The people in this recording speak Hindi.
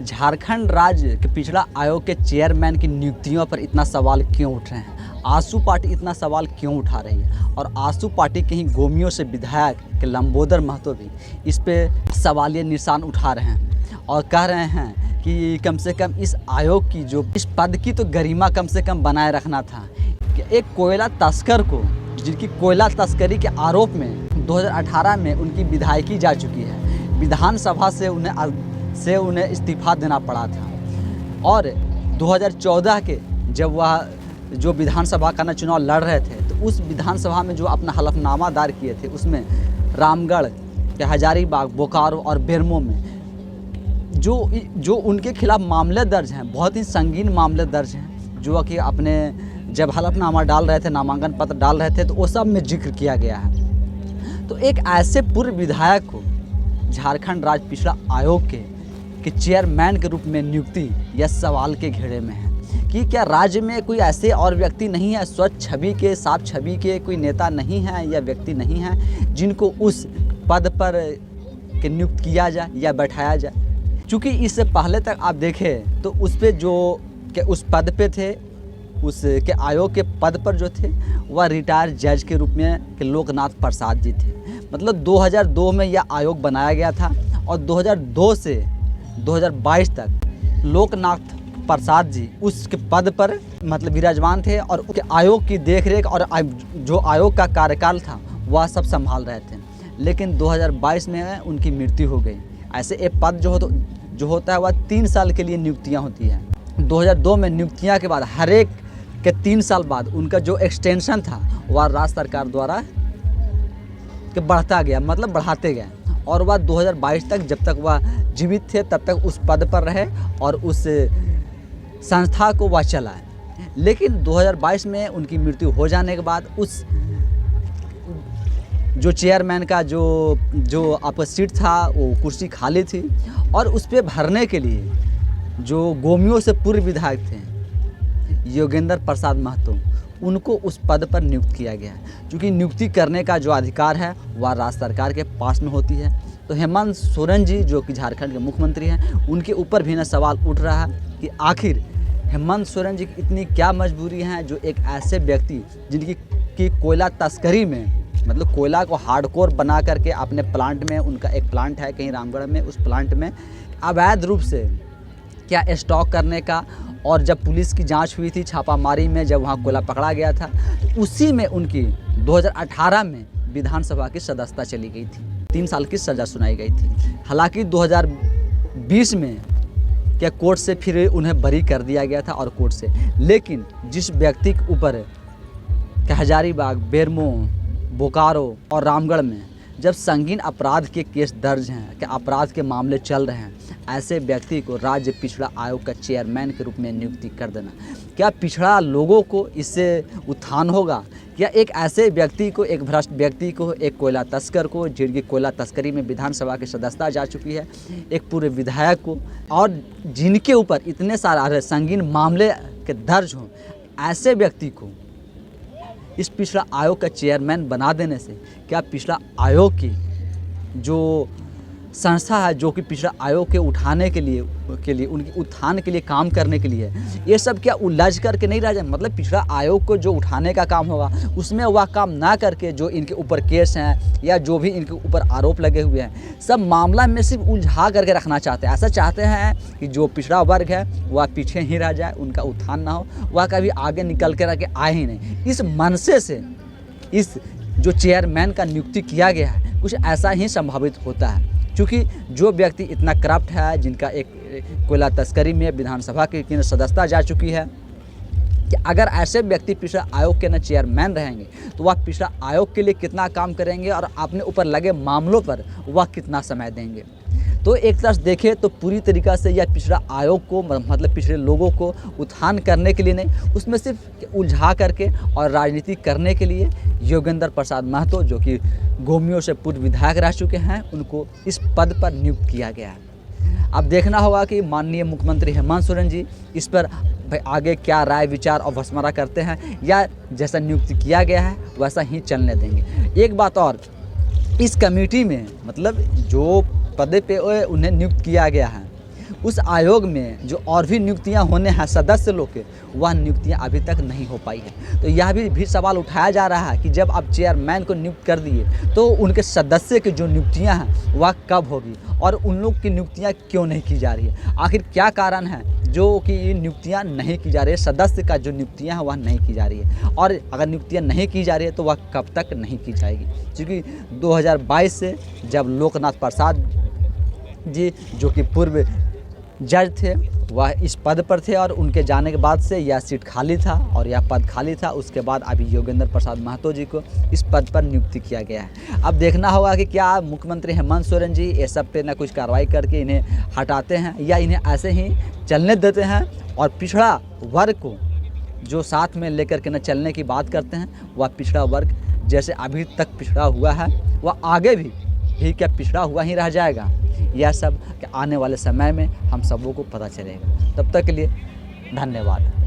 झारखंड राज्य के पिछड़ा आयोग के चेयरमैन की नियुक्तियों पर इतना सवाल क्यों उठ रहे हैं? आजसू पार्टी इतना सवाल क्यों उठा रही है? और आजसू पार्टी के ही गोमियों से विधायक के लंबोदर महतो भी इस पे सवालिया निशान उठा रहे हैं और कह रहे हैं कि कम से कम इस आयोग की जो इस पद की तो गरिमा कम से कम बनाए रखना था। कि एक कोयला तस्कर को, जिनकी कोयला तस्करी के आरोप में 2018 में उनकी विधायकी जा चुकी है, विधानसभा से उन्हें इस्तीफा देना पड़ा था। और 2014 के जब वह जो विधानसभा का चुनाव लड़ रहे थे तो उस विधानसभा में जो अपना हलफनामा दायर किए थे उसमें रामगढ़ के हजारीबाग, बोकारो और बेरमो में जो उनके खिलाफ मामले दर्ज हैं, बहुत ही संगीन मामले दर्ज हैं, जो कि अपने जब हलफनामा डाल रहे थे, नामांकन पत्र डाल रहे थे तो वो सब में जिक्र किया गया है। तो एक ऐसे पूर्व विधायक को झारखंड राज्य पिछड़ा आयोग के चेयरमैन के रूप में नियुक्ति यह सवाल के घेरे में है कि क्या राज्य में कोई ऐसे और व्यक्ति नहीं है, स्वच्छ छवि के, साफ छवि के कोई नेता नहीं है या व्यक्ति नहीं है जिनको उस पद पर के नियुक्त किया जाए या बैठाया जाए? क्योंकि इससे पहले तक आप देखें तो उस पे जो के उस पद पे थे, उसके आयोग के पद पर जो थे वह रिटायर्ड जज के रूप में के लोकनाथ प्रसाद जी थे। मतलब 2002 में यह आयोग बनाया गया था और 2002 से 2022 तक लोकनाथ प्रसाद जी उसके पद पर मतलब विराजमान थे और उसके आयोग की देखरेख और जो आयोग का कार्यकाल था वह सब संभाल रहे थे। लेकिन 2022 में उनकी मृत्यु हो गई। ऐसे एक पद जो होता है वह 3 साल के लिए नियुक्तियां होती हैं। 2002 में नियुक्तियां के बाद हर एक के 3 साल बाद उनका जो एक्सटेंशन था वह राज्य सरकार द्वारा के बढ़ता गया, मतलब बढ़ाते गए और वह 2022 तक, जब तक वह जीवित थे तब तक उस पद पर रहे और उस संस्था को वह चलाए। लेकिन 2022 में उनकी मृत्यु हो जाने के बाद उस जो चेयरमैन का जो आपका सीट था वो कुर्सी खाली थी और उस पर भरने के लिए जो गोमियों से पूर्व विधायक थे योगेंद्र प्रसाद महतो, उनको उस पद पर नियुक्त किया गया है। क्योंकि नियुक्ति करने का जो अधिकार है वह राज्य सरकार के पास में होती है। तो हेमंत सोरेन जी जो कि झारखंड के मुख्यमंत्री हैं, उनके ऊपर भी सवाल उठ रहा है कि आखिर हेमंत सोरेन जी की इतनी क्या मजबूरी है जो एक ऐसे व्यक्ति जिनकी कोयला तस्करी में, मतलब कोयला को हार्डकोर बना करके अपने प्लांट में, उनका एक प्लांट है कहीं रामगढ़ में, उस प्लांट में अवैध रूप से क्या स्टॉक करने का, और जब पुलिस की जांच हुई थी छापामारी में, जब वहाँ कोयला पकड़ा गया था तो उसी में उनकी 2018 में विधानसभा की सदस्यता चली गई थी, 3 साल की सज़ा सुनाई गई थी। हालांकि 2020 में क्या कोर्ट से फिर उन्हें बरी कर दिया गया था और कोर्ट से, लेकिन जिस व्यक्ति के ऊपर हजारीबाग, बेरमो, बोकारो और रामगढ़ में जब संगीन अपराध के केस दर्ज हैं, कि अपराध के मामले चल रहे हैं, ऐसे व्यक्ति को राज्य पिछड़ा आयोग का चेयरमैन के रूप में नियुक्ति कर देना, क्या पिछड़ा लोगों को इससे उत्थान होगा? क्या एक ऐसे व्यक्ति को, एक भ्रष्ट व्यक्ति को, एक कोयला तस्कर को, जिनकी कोयला तस्करी में विधानसभा की सदस्यता जा चुकी है, एक पूरे विधायक को, और जिनके ऊपर इतने सारे संगीन मामले के दर्ज हों, ऐसे व्यक्ति को इस पिछड़ा आयोग का चेयरमैन बना देने से क्या पिछड़ा आयोग की जो संस्था है, जो कि पिछड़ा आयोग के उठाने के लिए उनकी उत्थान के लिए काम करने के लिए, ये सब क्या उलझ करके नहीं रह जाए? मतलब पिछड़ा आयोग को जो उठाने का काम होगा उसमें वह काम ना करके जो इनके ऊपर केस हैं या जो भी इनके ऊपर आरोप लगे हुए हैं, सब मामला में सिर्फ उलझा करके रखना चाहते हैं। ऐसा चाहते हैं कि जो पिछड़ा वर्ग है वह पीछे ही रह जाए, उनका उत्थान ना हो, वह कभी आगे निकल कर के आए ही नहीं। इस मनसे से इस जो चेयरमैन का नियुक्ति किया गया है कुछ ऐसा ही संभावित होता है। क्योंकि जो व्यक्ति इतना करप्ट है, जिनका एक कोयला तस्करी में विधानसभा की सदस्यता जा चुकी है, कि अगर ऐसे व्यक्ति पिछड़ा आयोग के चेयरमैन रहेंगे तो वह पिछड़ा आयोग के लिए कितना काम करेंगे और अपने ऊपर लगे मामलों पर वह कितना समय देंगे। तो एक तरह से देखें तो पूरी तरीक़ा से यह पिछड़ा आयोग को, मतलब पिछड़े लोगों को उत्थान करने के लिए नहीं, उसमें सिर्फ उलझा करके और राजनीति करने के लिए योगेंद्र प्रसाद महतो, जो कि गोमियों से पूर्व विधायक रह चुके हैं, उनको इस पद पर नियुक्त किया गया है। अब देखना होगा कि माननीय मुख्यमंत्री हेमंत सोरेन जी इस पर भाई आगे क्या राय, विचार और भस्मरा करते हैं, या जैसा नियुक्ति किया गया है वैसा ही चलने देंगे। एक बात और, इस कमेटी में मतलब जो पद पे उन्हें नियुक्त किया गया है उस आयोग में जो और भी नियुक्तियां होने हैं सदस्य लोग के, वह नियुक्तियां अभी तक नहीं हो पाई है। तो यह भी सवाल उठाया जा रहा है कि जब आप चेयरमैन को नियुक्त कर दिए तो उनके सदस्य की जो नियुक्तियां हैं वह कब होगी और उन लोग की नियुक्तियां क्यों नहीं की जा रही है। आखिर क्या कारण है जो कि ये नियुक्तियां नहीं की जा रही है, सदस्य का जो नियुक्तियां हैं वह नहीं की जा रही है, और अगर नियुक्तियां नहीं की जा रही है तो वह कब तक नहीं की जाएगी। क्योंकि 2022 से जब लोकनाथ प्रसाद जी जो कि पूर्व जज थे वह इस पद पर थे, और उनके जाने के बाद से यह सीट खाली था और यह पद खाली था। उसके बाद अभी योगेंद्र प्रसाद महतो जी को इस पद पर नियुक्ति किया गया है। अब देखना होगा कि क्या मुख्यमंत्री हेमंत सोरेन जी ये सब पे ना कुछ कार्रवाई करके इन्हें हटाते हैं या इन्हें ऐसे ही चलने देते हैं, और पिछड़ा वर्ग को जो साथ में लेकर के न चलने की बात करते हैं, वह पिछड़ा वर्ग जैसे अभी तक पिछड़ा हुआ है वह आगे भी क्या पिछड़ा हुआ ही रह जाएगा। यह सब आने वाले समय में हम सबों को पता चलेगा। तब तक के लिए धन्यवाद।